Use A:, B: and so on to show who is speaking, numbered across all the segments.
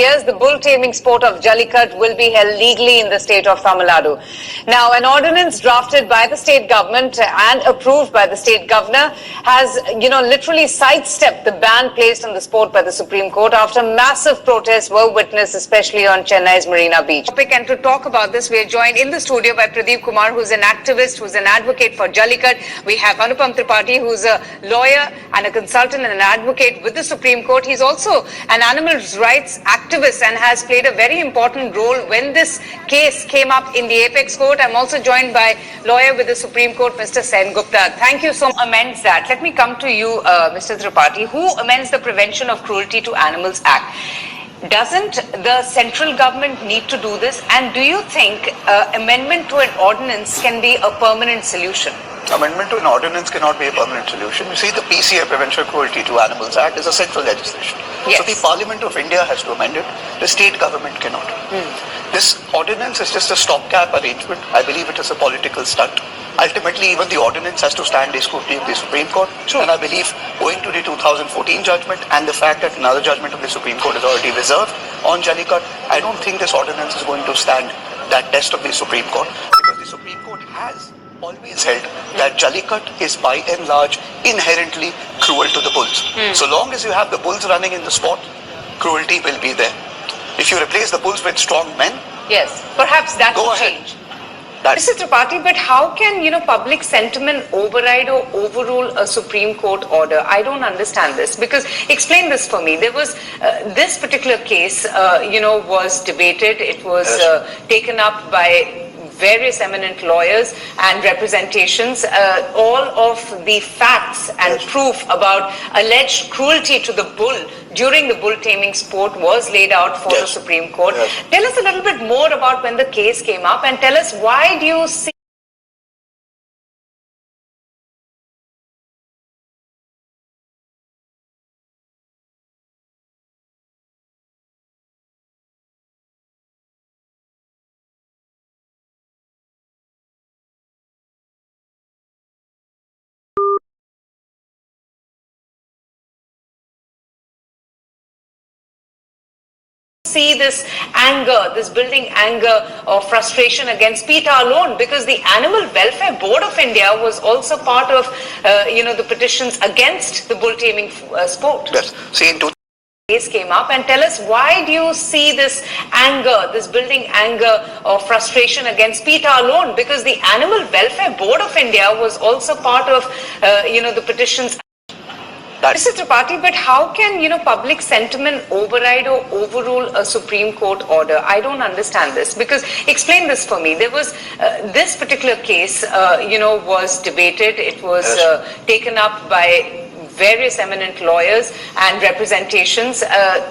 A: years, the bull taming sport of Jallikattu will be held legally in the state of Tamil Nadu. Now, an ordinance drafted by the state government and approved by the state governor has, literally sidestepped the ban placed on the sport by the Supreme Court after massive protests were witnessed, especially on Chennai's Marina Beach. And to talk about this, we are joined in the studio by Pradeep Kumar, who's an activist, who's an advocate for Jallikattu. We have Anupam Tripathi, who's a lawyer and a consultant and an advocate with the Supreme Court. He's also an animal rights activist and has played a very important role when this case came up in the Apex Court. I'm also joined by lawyer with the Supreme Court, Mr. Sen Gupta. Thank you so much. Amends that. Let me come to you, Mr. Tripathi. Who amends the Prevention of Cruelty to Animals Act? Doesn't the central government need to do this? And do you think amendment to an ordinance can be a permanent solution?
B: Amendment to an ordinance cannot be a permanent solution. You see, the PCA, Prevention of Cruelty to Animals Act, is a central legislation.
A: Yes.
B: So the Parliament of India has to amend it. The state government cannot. This ordinance is just a stopgap arrangement. I believe it is a political stunt. Ultimately, even the ordinance has to stand the scrutiny of the Supreme Court. Sure. And I believe, owing to the 2014 judgment and the fact that another judgment of the Supreme Court is already reserved on Jallikattu, I don't think this ordinance is going to stand that test of the Supreme Court, because the Supreme Court has always held that Jallikattu is by and large inherently cruel to the bulls. So long as you have the bulls running in the sport, cruelty will be there. If you replace the bulls with strong men,
A: yes, perhaps that will change. Mr. Tripathi, but how can, public sentiment override or overrule a Supreme Court order? I don't understand this, because explain this for me. There was this particular case, was debated. It was taken up by various eminent lawyers and representations. All of the facts and proof about alleged cruelty to the bull during the bull taming sport was laid out for the Supreme Court. Tell us a little bit more about when the case came up, and tell us, why do you see this anger, this building anger or frustration against PETA alone? Because the Animal Welfare Board of India was also part of, the petitions against the bull taming sport.
B: yes. See, in
A: case came up, and tell us, why do you see this anger, this building anger or frustration against PETA alone? Because the Animal Welfare Board of India was also part of, the petitions. Mr. Tripathi, but how can, public sentiment override or overrule a Supreme Court order? I don't understand this, because explain this for me. There was this particular case, was debated. It was taken up by various eminent lawyers and representations.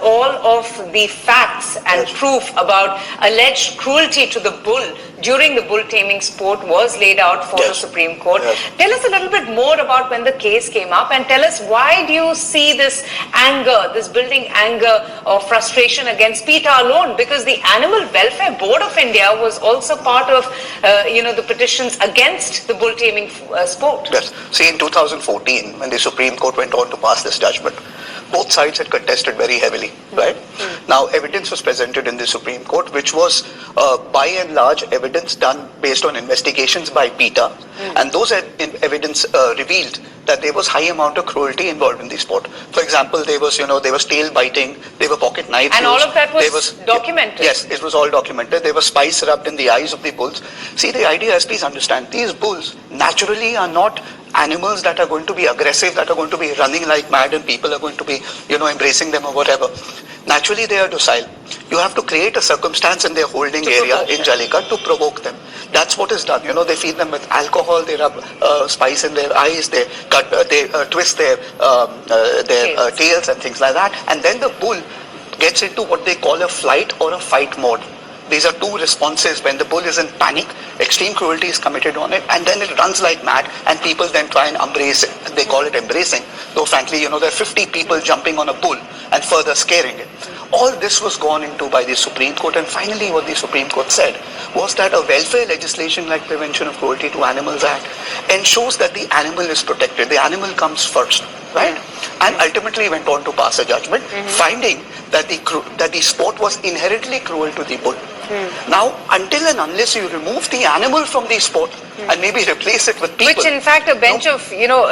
A: All of the facts and proof about alleged cruelty to the bull during the bull taming sport was laid out for the Supreme Court. Tell us a little bit more about when the case came up, and tell us, why do you see this anger, this building anger or frustration against PETA alone? Because the Animal Welfare Board of India was also part of, the petitions against the bull taming sport.
B: Yes. See, in 2014, when the Supreme Court went on to pass this judgment, both sides had contested very heavily, right? Now, evidence was presented in the Supreme Court, which was by and large evidence done based on investigations by PETA, and those evidence revealed that there was high amount of cruelty involved in the sport. For example, there was, there was tail biting, there were pocket knives
A: and
B: used,
A: all of that was documented.
B: Yes, it was all documented. There was spice rubbed in the eyes of the bulls. See, the idea is, please understand, these bulls naturally are not animals that are going to be aggressive, that are going to be running like mad, and people are going to be, embracing them or whatever. Naturally, they are docile. You have to create a circumstance in their holding area in Jallikattu to provoke them. That's what is done. They feed them with alcohol, they rub spice in their eyes, they twist their tails and things like that. And then the bull gets into what they call a flight or a fight mode. These are two responses. When the bull is in panic, extreme cruelty is committed on it, and then it runs like mad, and people then try and embrace it. They call it embracing, though frankly, there are 50 people jumping on a bull and further scaring it. All this was gone into by the Supreme Court, and finally what the Supreme Court said was that a welfare legislation like Prevention of Cruelty to Animals Act ensures that the animal is protected. The animal comes first, right? and ultimately went on to pass a judgment, finding that the sport was inherently cruel to the bull. Now, until and unless you remove the animal from the sport and maybe replace it with people.
A: Which in fact a bench of,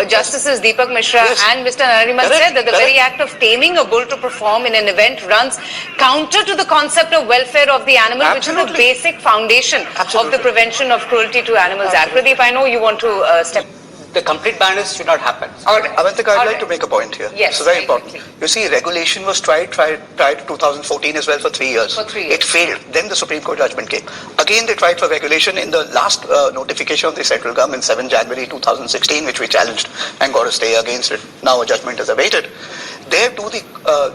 A: Justices Deepak Mishra
B: Yes.
A: and Mr. Nariman
B: Correct.
A: said that the very act of taming a bull to perform in an event runs counter to the concept of welfare of the animal, which is the
B: Absolutely.
A: basic foundation of
B: Absolutely.
A: the Prevention of Cruelty to Animals Act.
B: Absolutely.
A: Pradeep, I know you want to step.
C: The complete ban should not happen.
A: All right.
B: Avantika, I'd
A: All
B: like
A: right.
B: to make a point here.
A: Yes,
B: It's very
A: very
B: important.
A: quickly.
B: You see, regulation was tried 2014 as well for 3 years.
A: For 3 years.
B: It failed. Then the Supreme Court judgment came. Again, they tried for regulation in the last notification of the central government, 7 January 2016, which we challenged and got a stay against it. Now a judgment is awaited. There too,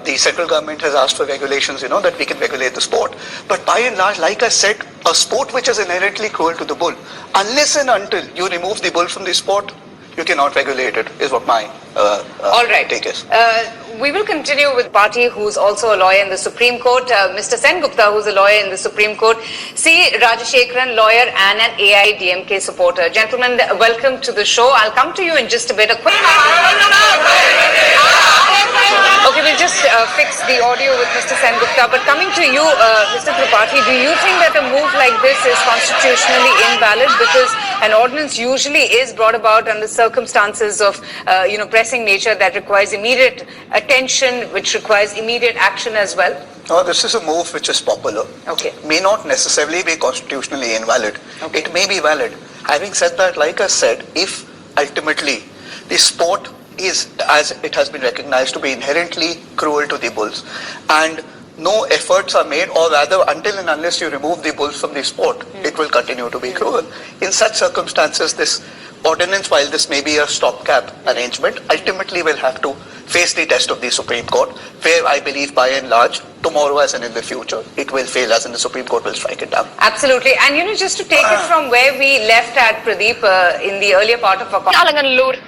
B: the central government has asked for regulations, that we can regulate the sport. But by and large, like I said, a sport which is inherently cruel to the bull, unless and until you remove the bull from the sport, you cannot regulate it, is what my
A: All right.
B: take is.
A: We will continue with Party, who's also a lawyer in the Supreme Court, Mr. Sen Gupta, who's a lawyer in the Supreme Court, C. Rajashekharan, lawyer and an AIDMK supporter. Gentlemen, welcome to the show. I'll come to you in just a bit. Okay, we'll just fix the audio with Mr. Sen Gupta. But coming to you, Mr. Tripathi, do you think that a move like this is constitutionally invalid? Because an ordinance usually is brought about under circumstances of, pressing nature that requires immediate attention, which requires immediate action as well.
B: No, this is a move which is popular.
A: Okay.
B: May not necessarily be constitutionally invalid.
A: Okay.
B: It may be valid. Having said that, like I said, if ultimately the sport is, as it has been recognized, to be inherently cruel to the bulls, and no efforts are made, or rather until and unless you remove the bulls from the sport, it will continue to be cruel. In such circumstances, this ordinance, while this may be a stopgap arrangement, ultimately will have to face the test of the Supreme Court, where I believe by and large, tomorrow as and in the future, it will fail us and the Supreme Court will strike it down.
A: Absolutely. And, just to take it from where we left at, Pradeep, in the earlier part of our conversation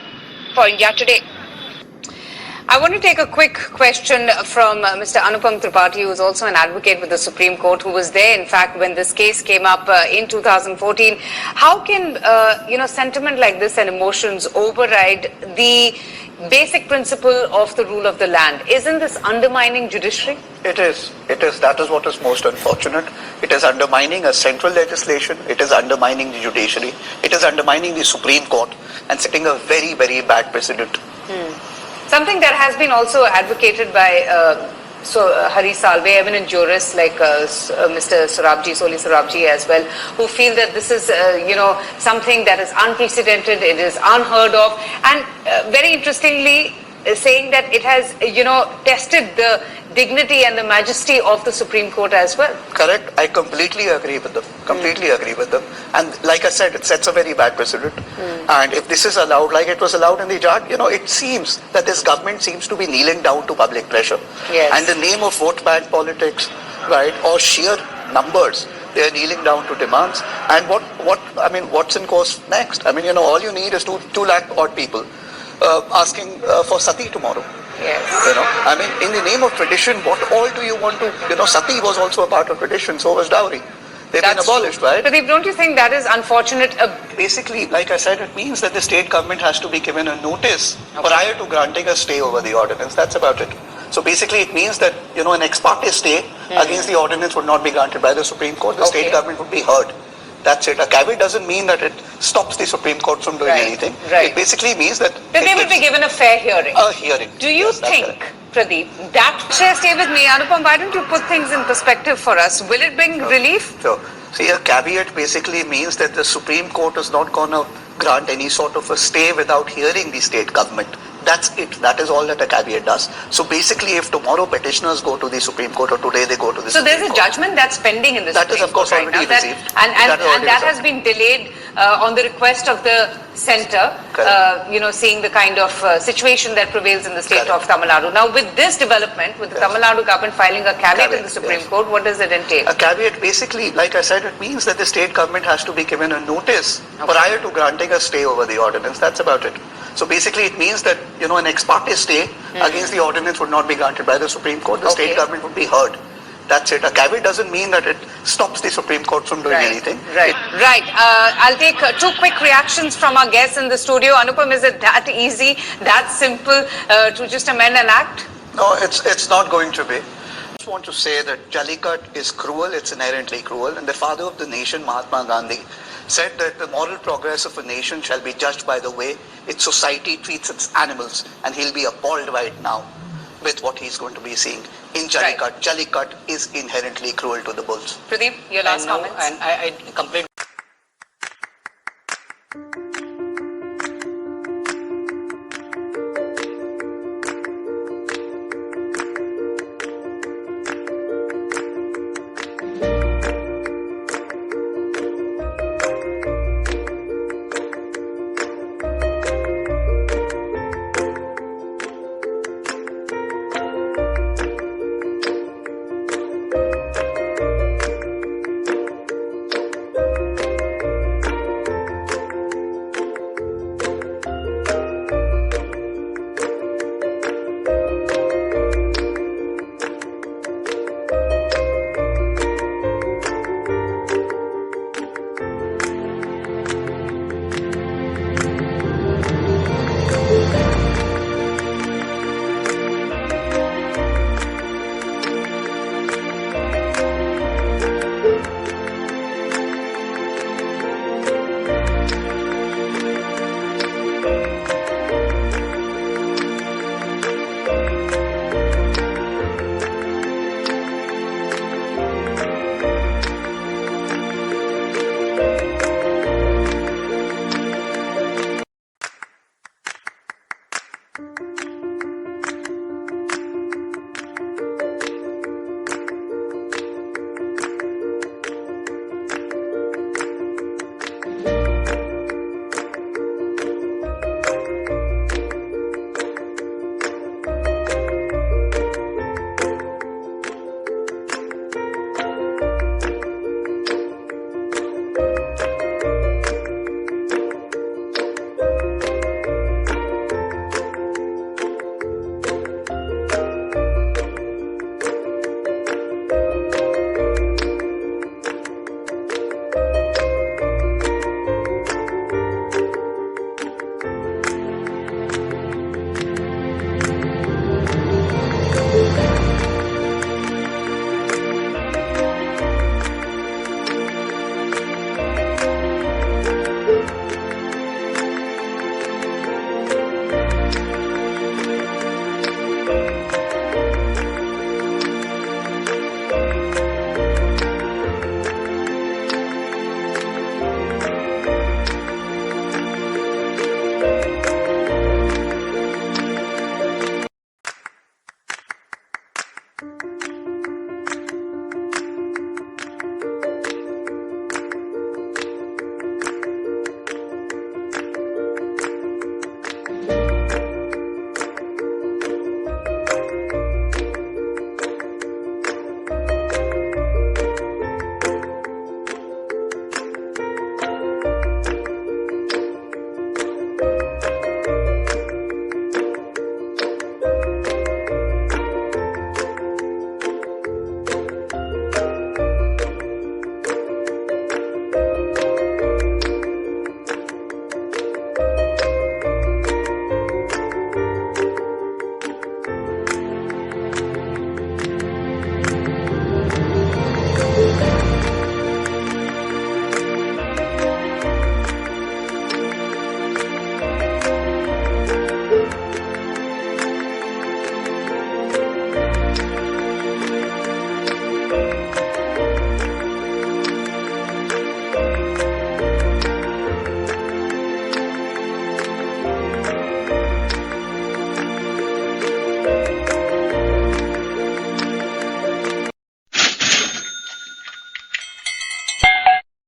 A: for India Today. I want to take a quick question from Mr. Anupam Tripathi, who is also an advocate with the Supreme Court, who was there, in fact, when this case came up in 2014. How can, sentiment like this and emotions override the basic principle of the rule of the land? Isn't this undermining judiciary?
B: It is. That is what is most unfortunate. It is undermining a central legislation. It is undermining the judiciary. It is undermining the Supreme Court and setting a very, very bad precedent.
A: Something that has been also advocated by Hari Salve, eminent jurists like Mr. Soli Sorabji as well, who feel that this is, something that is unprecedented, it is unheard of, and very interestingly saying that it has, tested the dignity and the majesty of the Supreme Court as well.
B: Correct. I completely agree with them. And like I said, it sets a very bad precedent. And if this is allowed, like it was allowed in the Jat, it seems that this government seems to be kneeling down to public pressure.
A: Yes.
B: And in the name of vote bank politics, right, or sheer numbers, they are kneeling down to demands. And what's in course next? All you need is 2 lakh odd people asking for sati tomorrow.
A: Yes.
B: In the name of tradition, what all do you want to, sati was also a part of tradition, so was dowry. They've been abolished, right?
A: Pradeep, don't you think that is unfortunate?
B: Basically, like I said, it means that the state government has to be given a notice prior to granting a stay over the ordinance. That's about it. So basically, it means that, an ex parte stay against the ordinance would not be granted by the Supreme Court. The state government would be heard. That's it. A caveat doesn't mean that it stops the Supreme Court from doing anything.
A: Right.
B: It basically means that
A: they will be given a fair hearing.
B: A hearing.
A: Do you think, Pradeep, that... Stay with me. Anupam, why don't you put things in perspective for us? Will it bring relief?
B: So, see, a caveat basically means that the Supreme Court is not going to grant any sort of a stay without hearing the state government. That's it. That is all that a caveat does. So basically, if tomorrow petitioners go to the Supreme Court, or today they go to the Supreme Court.
A: So there's a judgment that's pending in the Supreme Court.
B: That is, of course, already
A: right
B: received.
A: And that has been delayed on the request of the centre, seeing the kind of situation that prevails in the state of Tamil Nadu. Now, with this development, with the Tamil Nadu government filing a caveat in the Supreme Court, what does it entail?
B: A caveat, basically, like I said, it means that the state government has to be given a notice prior to granting a stay over the ordinance. That's about it. So basically, it means that, an ex parte stay against the ordinance would not be granted by the Supreme Court. The state government would be heard. That's it. A caveat doesn't mean that it stops the Supreme Court from doing anything.
A: Right. Right. I'll take two quick reactions from our guests in the studio. Anupam, is it that easy, that simple to just amend an act?
B: No, it's not going to be. I just want to say that Jallikat is cruel, it's inherently cruel, and the father of the nation, Mahatma Gandhi, said that the moral progress of a nation shall be judged by the way its society treats its animals, and he'll be appalled right now with what he's going to be seeing in Jallikat.
A: Right.
B: Jallikat is inherently cruel to the bulls.
A: Pradeep, your last comments?
C: And I completely
D: you